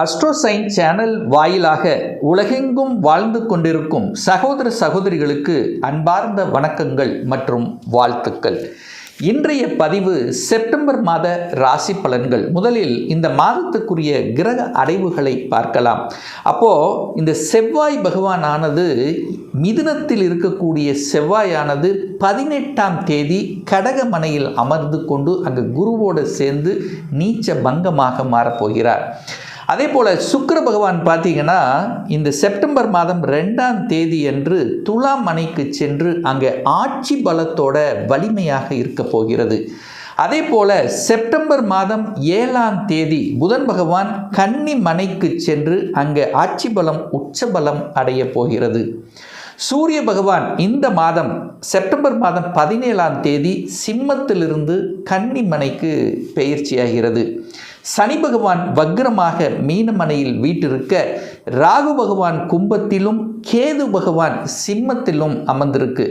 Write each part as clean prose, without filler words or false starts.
அஸ்ட்ரோசைன் channel வாயிலாக உலகெங்கும் வாழ்ந்து கொண்டிருக்கும் சகோதர சகோதரிகளுக்கு அன்பார்ந்த வணக்கங்கள் மற்றும் வாழ்த்துக்கள். இன்றைய பதிவு செப்டம்பர் மாத ராசி பலன்கள். முதலில் இந்த மாதத்துக்குரிய கிரக அடைவுகளை பார்க்கலாம். இந்த செவ்வாய் பகவானானது மிதுனத்தில் இருக்கக்கூடிய செவ்வாயானது 18ஆம் தேதி கடகமனையில் அமர்ந்து கொண்டு அங்கு குருவோடு சேர்ந்து நீச்ச பங்கமாக மாறப்போகிறார். அதே போல் சுக்கிர பகவான் பார்த்தீங்கன்னா இந்த செப்டம்பர் மாதம் 2ஆம் தேதி அன்று துலாம் மனைக்கு சென்று அங்கே ஆட்சி பலத்தோட வலிமையாக இருக்க போகிறது. அதே போல் செப்டம்பர் மாதம் 7ஆம் தேதி புதன் பகவான் கன்னி மனைக்கு சென்று அங்கே ஆட்சி பலம் உச்ச பலம் அடைய போகிறது. சூரிய பகவான் இந்த மாதம் செப்டம்பர் மாதம் 17ஆம் தேதி சிம்மத்திலிருந்து கன்னி மனைக்கு பெயர்ச்சியாகிறது. சனி பகவான் வக்ரமாக மீனமனையில் வீட்டிருக்க, ராகு பகவான் கும்பத்திலும் கேது பகவான் சிம்மத்திலும் அமர்ந்திருக்கு.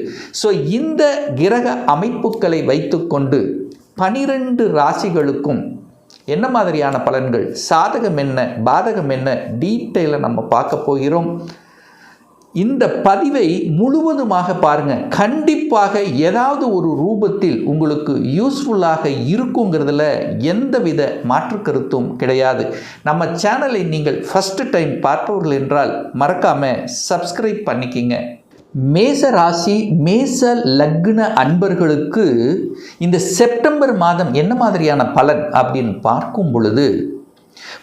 இந்த கிரக அமைப்புகளை வைத்துக்கொண்டு 12 ராசிகளுக்கும் என்ன மாதிரியான பலன்கள், சாதகம் என்ன, பாதகம் என்ன, டீட்டெயிலாக நம்ம பார்க்க போகிறோம். இந்த பதிவை முழுவதுமாக பாருங்கள். கண்டிப்பாக ஏதாவது ஒரு ரூபத்தில் உங்களுக்கு யூஸ்ஃபுல்லாக இருக்குங்கிறதுல எந்தவித மாற்று கருத்தும் கிடையாது. நம்ம சேனலை நீங்கள் ஃபஸ்ட்டு டைம் பார்ப்பவர்கள் என்றால் மறக்காமல் சப்ஸ்கிரைப் பண்ணிக்கிங்க. மேச ராசி மேச லக்ன அன்பர்களுக்கு இந்த செப்டம்பர் மாதம் என்ன மாதிரியான பலன் அப்படின்னு பார்க்கும் பொழுது,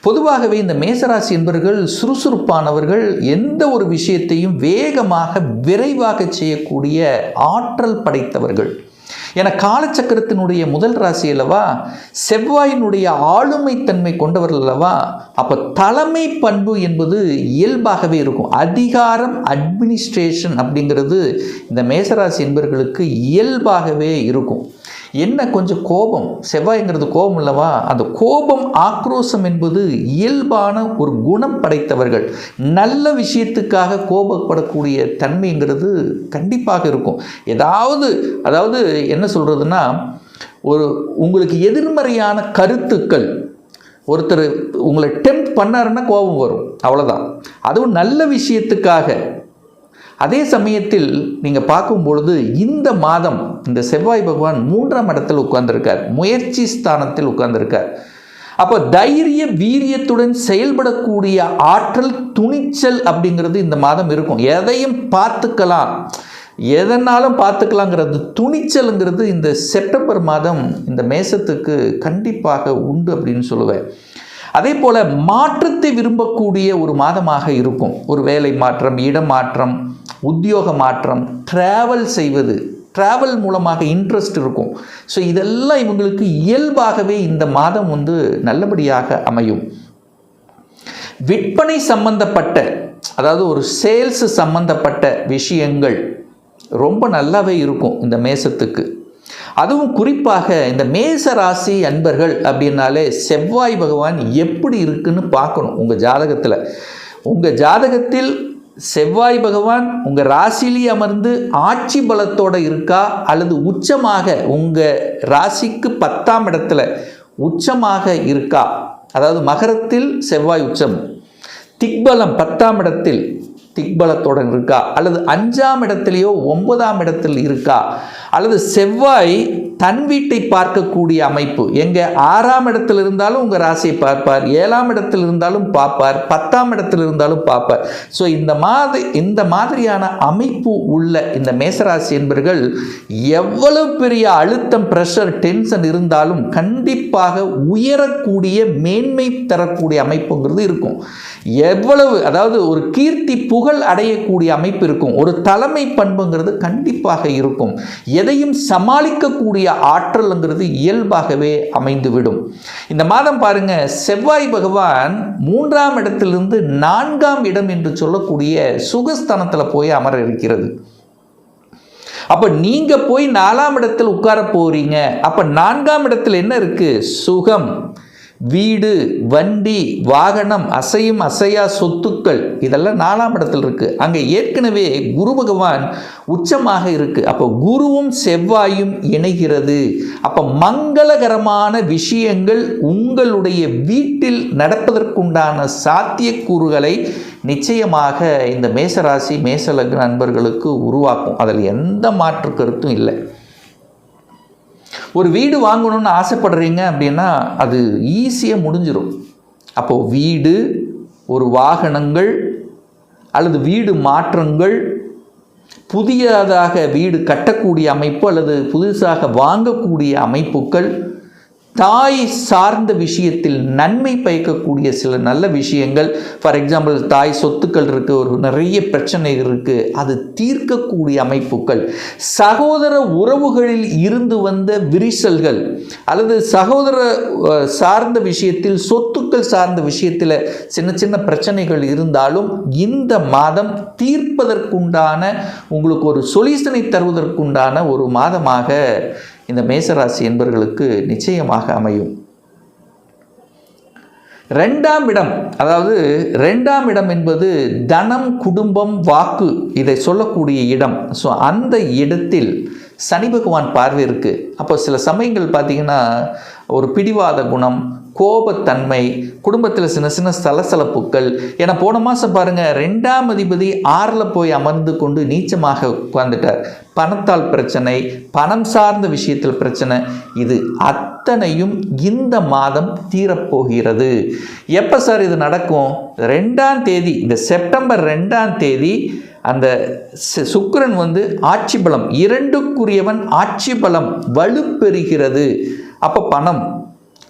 பொதுவாகவே இந்த மேசராசி என்பவர்கள் சுறுசுறுப்பானவர்கள், எந்த ஒரு விஷயத்தையும் வேகமாக விரைவாக செய்யக்கூடிய ஆற்றல் படைத்தவர்கள். என காலச்சக்கரத்தினுடைய முதல் ராசி அல்லவா, செவ்வாயினுடைய ஆளுமை தன்மை கொண்டவர்கள் அல்லவா. அப்போ தலைமை பண்பு என்பது இயல்பாகவே இருக்கும். அதிகாரம், அட்மினிஸ்ட்ரேஷன் அப்படிங்கிறது இந்த மேசராசி என்பவர்களுக்கு இயல்பாகவே இருக்கும். என்ன கொஞ்சம் கோபம், செவ்வாய்ங்கிறது கோபம் அல்லவா, அந்த கோபம் ஆக்ரோஷம் என்பது இயல்பான ஒரு குணம் படைத்தவர்கள். நல்ல விஷயத்துக்காக கோபப்படக்கூடிய தன்மைங்கிறது கண்டிப்பாக இருக்கும். அதாவது என்ன சொல்கிறதுனா, உங்களுக்கு எதிர்மறையான கருத்துக்கள், ஒருத்தர் உங்களை டெம்ப்ட் பண்ணாருன்னா கோபம் வரும், அவ்வளோதான். அதுவும் நல்ல விஷயத்துக்காக. அதே சமயத்தில் நீங்கள் பார்க்கும் பொழுது இந்த மாதம் இந்த செவ்வாய் பகவான் 3ஆம் இடத்தில் உட்கார்ந்திருக்கார், முயற்சி ஸ்தானத்தில் உட்கார்ந்திருக்கார். அப்போ தைரிய வீரியத்துடன் செயல்படக்கூடிய ஆற்றல், துணிச்சல் அப்படிங்கிறது இந்த மாதம் இருக்கும். எதையும் பார்த்துக்கலாம், எதனாலும் பார்த்துக்கலாங்கிறது துணிச்சலுங்கிறது இந்த செப்டம்பர் மாதம் இந்த மேசத்துக்கு கண்டிப்பாக உண்டு அப்படின்னு சொல்லுவேன். அதே போல் மாற்றத்தை விரும்பக்கூடிய ஒரு மாதமாக இருக்கும். ஒரு வேலை மாற்றம், இடமாற்றம், உத்தியோக மாற்றம், ட்ராவல் செய்வது, ட்ராவல் மூலமாக இன்ட்ரெஸ்ட் இருக்கும். இதெல்லாம் இவங்களுக்கு இயல்பாகவே இந்த மாதம் நல்லபடியாக அமையும். விற்பனை சம்பந்தப்பட்ட, அதாவது ஒரு சேல்ஸ் சம்பந்தப்பட்ட விஷயங்கள் ரொம்ப நல்லாவே இருக்கும் இந்த மேசத்துக்கு. அதுவும் குறிப்பாக இந்த மேச ராசி அன்பர்கள் அப்படின்னாலே செவ்வாய் பகவான் எப்படி இருக்குன்னு பார்க்கணும். உங்கள் ஜாதகத்தில் செவ்வாய் பகவான் உங்கள் ராசியிலே அமர்ந்து ஆட்சி பலத்தோடு இருக்கா, அல்லது உச்சமாக உங்கள் ராசிக்கு 10ஆம் இடத்துல உச்சமாக இருக்கா, அதாவது மகரத்தில் செவ்வாய் உச்சம், திக்பலம் 10ஆம் இடத்தில் திக்பலத்துடன் இருக்கா, அல்லது 5ஆம் இடத்திலேயோ 9ஆம் இடத்தில் இருக்கா, அல்லது செவ்வாய் தன் வீட்டை பார்க்கக்கூடிய அமைப்பு, எங்கே 6ஆம் இடத்தில் இருந்தாலும் உங்கள் ராசியை பார்ப்பார், 7ஆம் இடத்தில் இருந்தாலும் பார்ப்பார், 10ஆம் இடத்தில் இருந்தாலும் பார்ப்பார். இந்த மாதிரியான அமைப்பு உள்ள இந்த மேசராசி என்பவர்கள் எவ்வளவு பெரிய அழுத்தம், ப்ரெஷர், டென்ஷன் இருந்தாலும் கண்டிப்பாக உயரக்கூடிய, மேன்மை தரக்கூடிய அமைப்புங்கிறது இருக்கும். அதாவது ஒரு கீர்த்தி, புகழ் அடையக்கூடிய அமைப்பு இருக்கும். ஒரு தலைமை பண்புங்கிறது கண்டிப்பாக இருக்கும். எதையும் சமாளிக்கக்கூடிய ஆற்றல்ங்கிறது இயல்பாகவே அமைந்துவிடும். இந்த மாதம் பாருங்க, செவ்வாய் பகவான் 3ஆம் இடத்திலிருந்து 4ஆம் இடம் என்று சொல்லக்கூடிய சுகஸ்தானத்தில் போய் அமர இருக்கிறது. அப்போ நீங்கள் போய் 4ஆம் இடத்தில் உட்கார போகிறீங்க. அப்போ 4ஆம் இடத்தில் என்ன இருக்குது? சுகம், வீடு, வண்டி, வாகனம், அசையும் அசையா சொத்துக்கள் இதெல்லாம் 4ஆம் இடத்தில் இருக்குது. அங்கே ஏற்கனவே குரு பகவான் உச்சமாக இருக்குது. அப்போ குருவும் செவ்வாயும் இணைகிறது. அப்போ மங்களகரமான விஷயங்கள் உங்களுடைய வீட்டில் நடப்பதற்குண்டான சாத்தியக்கூறுகளை நிச்சயமாக இந்த மேசராசி மேசலக்ன நண்பர்களுக்கு உருவாக்கும். அதில் எந்த மாற்று கருத்தும் இல்லை. ஒரு வீடு வாங்கணும்னு ஆசைப்படுறீங்க அப்படின்னா அது ஈஸியாக முடிஞ்சிடும். அப்போது வீடு, ஒரு வாகனங்கள் அல்லது வீடு மாற்றங்கள், புதியதாக வீடு கட்டக்கூடிய அமைப்பு அல்லது புதுசாக வாங்கக்கூடிய அமைப்புகள், தாய் சார்ந்த விஷயத்தில் நன்மை பயக்கக்கூடிய சில நல்ல விஷயங்கள். ஃபார் எக்ஸாம்பிள், தாய் சொத்துக்கள் இருக்குது, ஒரு நிறைய பிரச்சனைகள் இருக்குது, அது தீர்க்கக்கூடிய அமைப்புகள், சகோதர உறவுகளில் இருந்து வந்த விரிசல்கள் அல்லது சகோதர சார்ந்த விஷயத்தில், சொத்துக்கள் சார்ந்த விஷயத்தில் சின்ன சின்ன பிரச்சனைகள் இருந்தாலும் இந்த மாதம் தீர்ப்பதற்குண்டான, உங்களுக்கு ஒரு சொல்யூஷனை தருவதற்குண்டான ஒரு மாதமாக இந்த மேசராசி என்பவர்களுக்கு நிச்சயமாக அமையும். 2ஆம் இடம், அதாவது 2ஆம் இடம் என்பது தனம், குடும்பம், வாக்கு இதை சொல்லக்கூடிய இடம். ஸோ அந்த இடத்தில் சனி பகவான் பார்வை இருக்குது. அப்போ சில சமயங்கள் பார்த்திங்கன்னா ஒரு பிடிவாத குணம், கோபத்தன்மை, குடும்பத்தில் சின்ன சின்ன சலசலப்புகள். ஏன்னா போன மாதம் பாருங்கள் 2ஆம் அதிபதி 6ல் போய் அமர்ந்து கொண்டு நீச்சமாக உட்கார்ந்துட்டார். பணத்தால் பிரச்சனை, பணம் சார்ந்த விஷயத்தில் பிரச்சனை, இது அத்தனையும் இந்த மாதம் தீரப்போகிறது. எப்போ சார் இது நடக்கும்? 2ஆம் தேதி, இந்த செப்டம்பர் 2ஆம் தேதி அந்த சுக்கிரன் ஆட்சி பலம், 2க்குரியவன் ஆட்சி பலம் வலுப்பெறுகிறது. அப்போ பணம்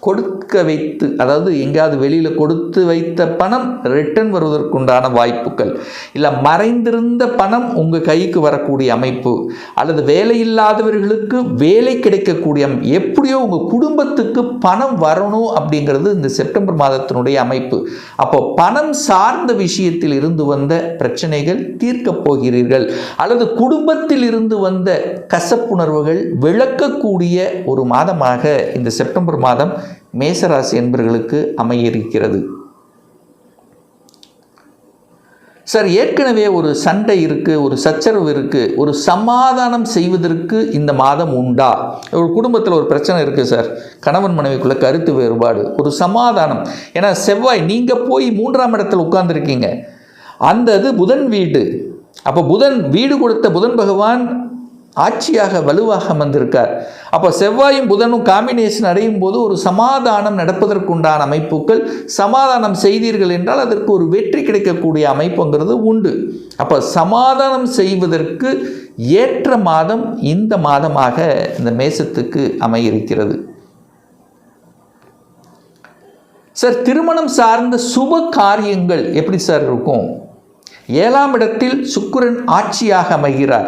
கொடுக்க வைத்து, அதாவது எங்கேயாவது வெளியில் கொடுத்து வைத்த பணம் ரிட்டர்ன் வருவதற்குண்டான வாய்ப்புகள், இல்லை மறைந்திருந்த பணம் உங்கள் கைக்கு வரக்கூடிய அமைப்பு, அல்லது வேலை இல்லாதவர்களுக்கு வேலை கிடைக்கக்கூடிய, எப்படியோ உங்கள் குடும்பத்துக்கு பணம் வரணும் அப்படிங்கிறது இந்த செப்டம்பர் மாதத்தினுடைய அமைப்பு. அப்போ பணம் சார்ந்த விஷயத்தில் இருந்து வந்த பிரச்சனைகள் தீர்க்கப் போகிறீர்கள், அல்லது குடும்பத்தில் இருந்து வந்த கசப்புணர்வுகள் விளக்கக்கூடிய ஒரு மாதமாக இந்த செப்டம்பர் மாதம் மேசராசி என்பவர்களுக்கு அமையிருக்கிறது. சார், ஏற்கனவே ஒரு சண்டை இருக்குது, ஒரு சச்சரவு இருக்குது, ஒரு சமாதானம் செய்வதற்கு இந்த மாதம் உண்டா? ஒரு குடும்பத்தில் ஒரு பிரச்சனை இருக்குது சார், கணவன் மனைவிக்குள்ள கருத்து வேறுபாடு, ஒரு சமாதானம். ஏன்னா செவ்வாய், நீங்கள் போய் 3ஆம் இடத்தில் உட்கார்ந்துருக்கீங்க, அந்த இது புதன் வீடு. அப்போ புதன் வீடு கொடுத்த புதன் பகவான் ஆட்சியாக வலுவாக அமர்ந்திருக்கார். அப்போ செவ்வாயும் புதனும் காம்பினேஷன் அடையும் போது ஒரு சமாதானம் நடப்பதற்குண்டான அமைப்புகள், சமாதானம் செய்தீர்கள் என்றால் அதற்கு ஒரு வெற்றி கிடைக்கக்கூடிய அமைப்புங்கிறது உண்டு. அப்போ சமாதானம் செய்வதற்கு ஏற்ற மாதம் இந்த மாதமாக இந்த மேசத்துக்கு அமையிருக்கிறது. சார், திருமணம் சார்ந்த சுப காரியங்கள் எப்படி சார் இருக்கும்? 7ஆம் இடத்தில் சுக்கிரன் ஆட்சியாக அமைகிறார்.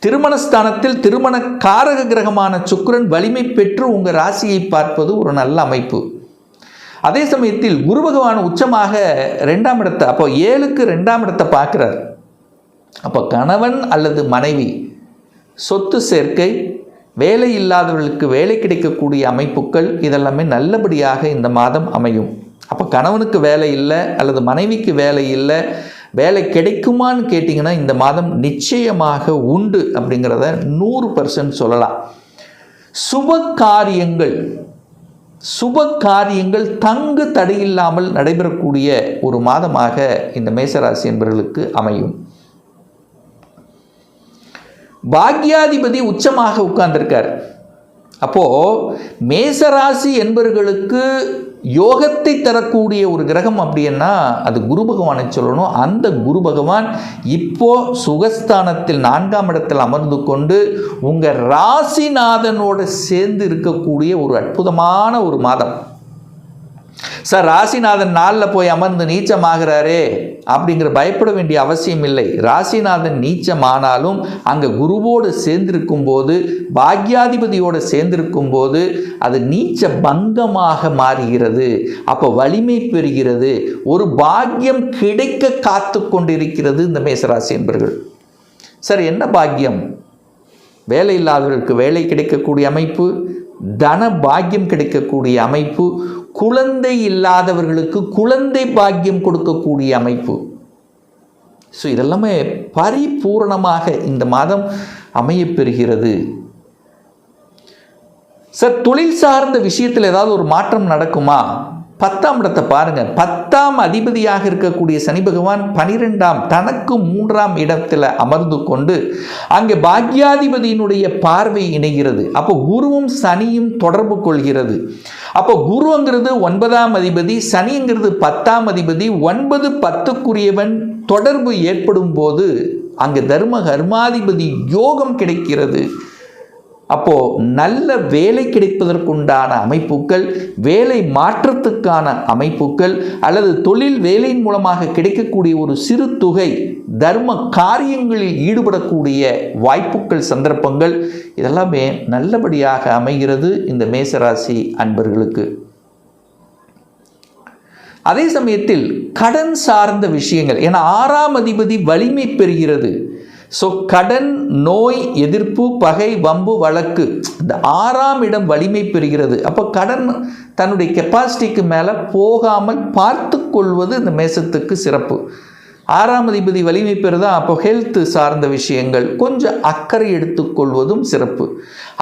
திருமணஸ்தானத்தில் திருமண காரக கிரகமான சுக்கிரன் வலிமை பெற்று உங்கள் ராசியை பார்ப்பது ஒரு நல்ல அமைப்பு. அதே சமயத்தில் குரு பகவான் உச்சமாக 2ஆம் இடத்தை, அப்போ 7க்கு 2ஆம் இடத்தை பார்க்கிறார். அப்போ கணவன் அல்லது மனைவி, சொத்து சேர்க்கை, வேலை இல்லாதவர்களுக்கு வேலை கிடைக்கக்கூடிய அமைப்புகள், இதெல்லாமே நல்லபடியாக இந்த மாதம் அமையும். அப்போ கணவனுக்கு வேலை இல்லை அல்லது மனைவிக்கு வேலை இல்லை, வேலை கிடைக்குமான்னு கேட்டிங்கன்னா இந்த மாதம் நிச்சயமாக உண்டு அப்படிங்கிறத 100% சொல்லலாம். சுப காரியங்கள் தங்கு தடையில்லாமல் நடைபெறக்கூடிய ஒரு மாதமாக இந்த மேசராசி என்பவர்களுக்கு அமையும். பாக்யாதிபதி உச்சமாக உட்கார்ந்திருக்கார். அப்போது மேசராசி என்பவர்களுக்கு யோகத்தை தரக்கூடிய ஒரு கிரகம் அப்படின்னா அது குரு பகவானை சொல்லணும். அந்த குரு பகவான் இப்போ சுகஸ்தானத்தில் 4ஆம் இடத்தில் அமர்ந்து கொண்டு உங்கள் ராசிநாதனோடு சேர்ந்து இருக்கக்கூடிய ஒரு அற்புதமான ஒரு மாதம். சார், ராசிநாதன் 4ல் போய் அமர்ந்து நீச்சமாகிறாரே அப்படிங்கிற பயப்பட வேண்டிய அவசியம் இல்லை. ராசிநாதன் நீச்சமானாலும் அங்கே குருவோடு சேர்ந்திருக்கும் போது, பாக்யாதிபதியோடு சேர்ந்திருக்கும் போது அது நீச்ச பங்கமாக மாறுகிறது. அப்போ வலிமை பெறுகிறது, ஒரு பாக்கியம் கிடைக்க காத்து கொண்டிருக்கிறது இந்த மேசராசி என்பவர்கள். சார், என்ன பாக்கியம்? வேலை இல்லாதவர்களுக்கு வேலை கிடைக்கக்கூடிய அமைப்பு, தன பாக்கியம் கிடைக்கக்கூடிய அமைப்பு, குழந்தை இல்லாதவர்களுக்கு குழந்தை பாக்கியம் கொடுக்கக்கூடிய அமைப்பு. ஸோ இதெல்லாமே பரிபூரணமாக இந்த மாதம் அமையப்பெறுகிறது. சார், தொழில் சார்ந்த விஷயத்தில் ஏதாவது ஒரு மாற்றம் நடக்குமா? 10ஆம் இடத்தை பாருங்க. 10ஆம் அதிபதியாக இருக்கக்கூடிய சனி பகவான் 12ஆம் தனக்கு 3ஆம் இடத்துல அமர்ந்து கொண்டு அங்கே பாக்யாதிபதியினுடைய பார்வை இணைகிறது. அப்போ குருவும் சனியும் தொடர்பு கொள்கிறது. அப்போ குருங்கிறது 9ஆம் அதிபதி, சனிங்கிறது 10ஆம் அதிபதி. 9, 10க்குரியவன் தொடர்பு ஏற்படும் போது அங்கே தர்ம கர்மாதிபதி யோகம் கிடைக்கிறது. அப்போ நல்ல வேலை கிடைப்பதற்குண்டான அமைப்புகள், வேலை மாற்றத்துக்கான அமைப்புகள், அல்லது தொழில் வேலையின் மூலமாக கிடைக்கக்கூடிய ஒரு சிறு தொகை, தர்ம காரியங்களில் ஈடுபடக்கூடிய வாய்ப்புகள், சந்தர்ப்பங்கள் இதெல்லாமே நல்லபடியாக அமைகிறது இந்த மேசராசி அன்பர்களுக்கு. அதே சமயத்தில் கடன் சார்ந்த விஷயங்கள், ஏன்னா 6ஆம் அதிபதி வலிமை பெறுகிறது. ஸோ கடன், நோய் எதிர்ப்பு, பகை, வம்பு, வழக்கு, இந்த 6ஆம் இடம் வலிமை பெறுகிறது. அப்போ கடன் தன்னுடைய கெப்பாசிட்டிக்கு மேலே போகாமல் பார்த்து கொள்வது இந்த மேசத்துக்கு சிறப்பு. 6ஆம் அதிபதி வலிமை பெறுதா, அப்போ ஹெல்த் சார்ந்த விஷயங்கள் கொஞ்சம் அக்கறை எடுத்துக்கொள்வதும் சிறப்பு.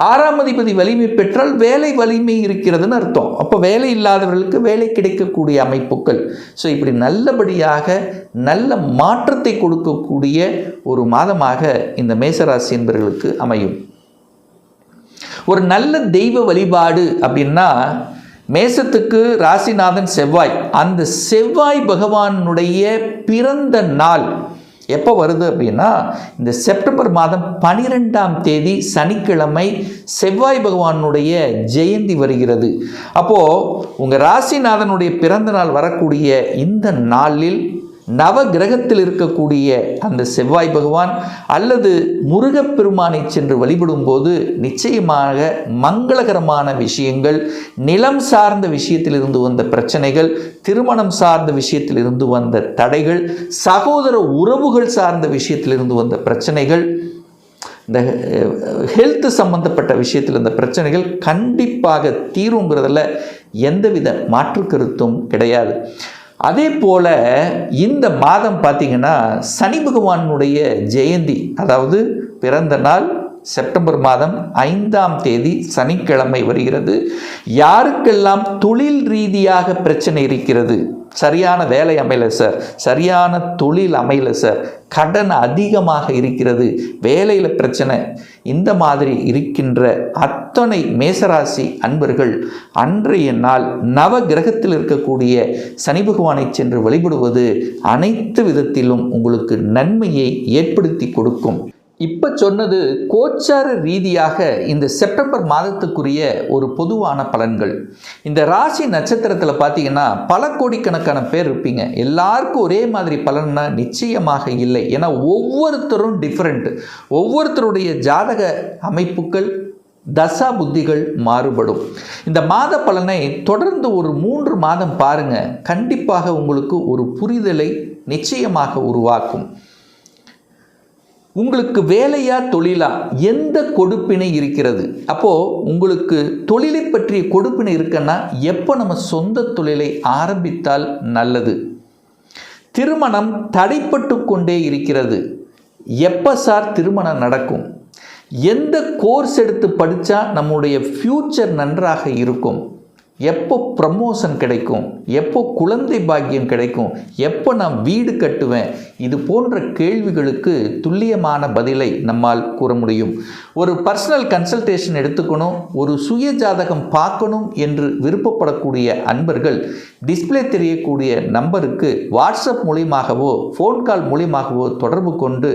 6ஆம் அதிபதி வலிமை பெற்றால் வேலை வலிமை இருக்கிறதுன்னு அர்த்தம். அப்போ வேலை இல்லாதவர்களுக்கு வேலை கிடைக்கக்கூடிய அமைப்புகள். ஸோ இப்படி நல்லபடியாக நல்ல மாற்றத்தை கொடுக்கக்கூடிய ஒரு மாதமாக இந்த மேசராசி என்பவர்களுக்கு அமையும். ஒரு நல்ல தெய்வ வழிபாடு அப்படின்னா, மேசத்துக்கு ராசிநாதன் செவ்வாய். அந்த செவ்வாய் பகவானுடைய பிறந்த நாள் எப்போ வருது அப்படின்னா, இந்த செப்டம்பர் மாதம் 12ஆம் தேதி சனிக்கிழமை செவ்வாய் பகவானுடைய ஜெயந்தி வருகிறது. அப்போது உங்கள் ராசிநாதனுடைய பிறந்த நாள் வரக்கூடிய இந்த நாளில் நவ கிரகத்தில் இருக்கக்கூடிய அந்த செவ்வாய் பகவான் அல்லது முருகப்பெருமானை சென்று வழிபடும் போது நிச்சயமாக மங்களகரமான விஷயங்கள், நிலம் சார்ந்த விஷயத்தில் இருந்து வந்த பிரச்சனைகள், திருமணம் சார்ந்த விஷயத்தில் இருந்து வந்த தடைகள், சகோதர உறவுகள் சார்ந்த விஷயத்தில் இருந்து வந்த பிரச்சனைகள், இந்த ஹெல்த் சம்பந்தப்பட்ட விஷயத்தில் இந்த பிரச்சனைகள் கண்டிப்பாக தீருங்கிறதுல எந்தவித மாற்று கருத்தும் கிடையாது. அதே போல் இந்த மாதம் பார்த்திங்கன்னா சனி பகவானுடைய ஜெயந்தி, அதாவது பிறந்த நாள் செப்டம்பர் மாதம் 5ஆம் தேதி சனிக்கிழமை வருகிறது. யாருக்கெல்லாம் தொழில் ரீதியாக பிரச்சனை இருக்கிறது, சரியான வேலை அமையல சார், சரியான தொழில் அமையல சார், கடன் அதிகமாக இருக்கிறது, வேலையில் பிரச்சனை, இந்த மாதிரி இருக்கின்ற அத்தனை மேசராசி அன்பர்கள் அன்றைய நாள் நவ கிரகத்தில் இருக்கக்கூடிய சனி பகவானை சென்று வழிபடுவது அனைத்து விதத்திலும் உங்களுக்கு நன்மையை ஏற்படுத்தி கொடுக்கும். இப்போ சொன்னது கோச்சார ரீதியாக இந்த செப்டம்பர் மாதத்துக்குரிய ஒரு பொதுவான பலன்கள். இந்த ராசி நட்சத்திரத்தில் பார்த்தீங்கன்னா பல கோடிக்கணக்கான பேர் இருப்பீங்க. எல்லாருக்கும் ஒரே மாதிரி பலன்னா நிச்சயமாக இல்லை. ஏன்னா ஒவ்வொருத்தரும் டிஃப்ரெண்ட். ஒவ்வொருத்தருடைய ஜாதக அமைப்புகள், தசா புத்திகள் மாறுபடும். இந்த மாத பலனை தொடர்ந்து ஒரு 3 மாதம் பாருங்கள். கண்டிப்பாக உங்களுக்கு ஒரு புரிதலை நிச்சயமாக உருவாக்கும். உங்களுக்கு வேலையா தொழிலா எந்த கொடுப்பினை இருக்கிறது? அப்போது உங்களுக்கு தொழிலை பற்றிய கொடுப்பினை இருக்குன்னா எப்போ நம்ம சொந்த தொழிலை ஆரம்பித்தால் நல்லது? திருமணம் தடைப்பட்டு கொண்டே இருக்கிறது, எப்போ சார் திருமணம் நடக்கும்? எந்த கோர்ஸ் எடுத்து படித்தா நம்முடைய ஃப்யூச்சர் நன்றாக இருக்கும்? எப்போ ப்ரமோஷன் கிடைக்கும்? எப்போ குழந்தை பாக்கியம் கிடைக்கும்? எப்போ நான் வீடு கட்டுவேன்? இது போன்ற கேள்விகளுக்கு துல்லியமான பதிலை நம்மால் கூற முடியும். ஒரு பர்சனல் கன்சல்டேஷன் எடுத்துக்கணும், ஒரு சுய ஜாதகம் பார்க்கணும் என்று விருப்பப்படக்கூடிய அன்பர்கள் டிஸ்பிளே தெரியக்கூடிய நம்பருக்கு வாட்ஸ்அப் மூலியமாகவோ ஃபோன் கால் மூலியமாகவோ தொடர்பு கொண்டு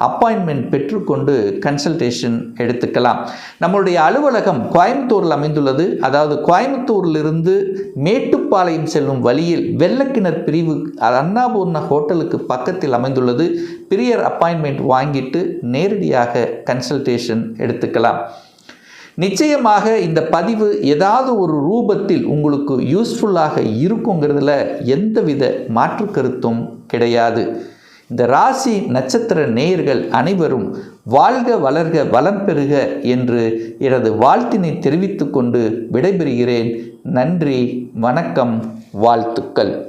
அப்பாயின்மெண்ட் பெற்றுக்கொண்டு கன்சல்டேஷன் எடுத்துக்கலாம். நம்மளுடைய அலுவலகம் கோயம்புத்தூரில் அமைந்துள்ளது. அதாவது கோயம்புத்தூரிலிருந்து மேட்டுப்பாளையம் செல்லும் வழியில் வெள்ளக்கிணர் பிரிவு அன்னபூர்ணா ஹோட்டலுக்கு பக்கத்தில் அமைந்துள்ளது. பிரியர் அப்பாயின்மெண்ட் வாங்கிட்டு நேரடியாக கன்சல்டேஷன் எடுத்துக்கலாம். நிச்சயமாக இந்த பதிவு ஏதாவது ஒரு ரூபத்தில் உங்களுக்கு யூஸ்ஃபுல்லாக இருக்குங்கிறதுல எந்தவித மாற்று கருத்தும் கிடையாது. இந்த ராசி நட்சத்திர நேயர்கள் அனைவரும் வாழ்க வளர்க வளம் பெறுக என்று எனது வாழ்த்தினை தெரிவித்துக் கொண்டு விடைபெறுகிறேன். நன்றி, வணக்கம், வாழ்த்துக்கள்.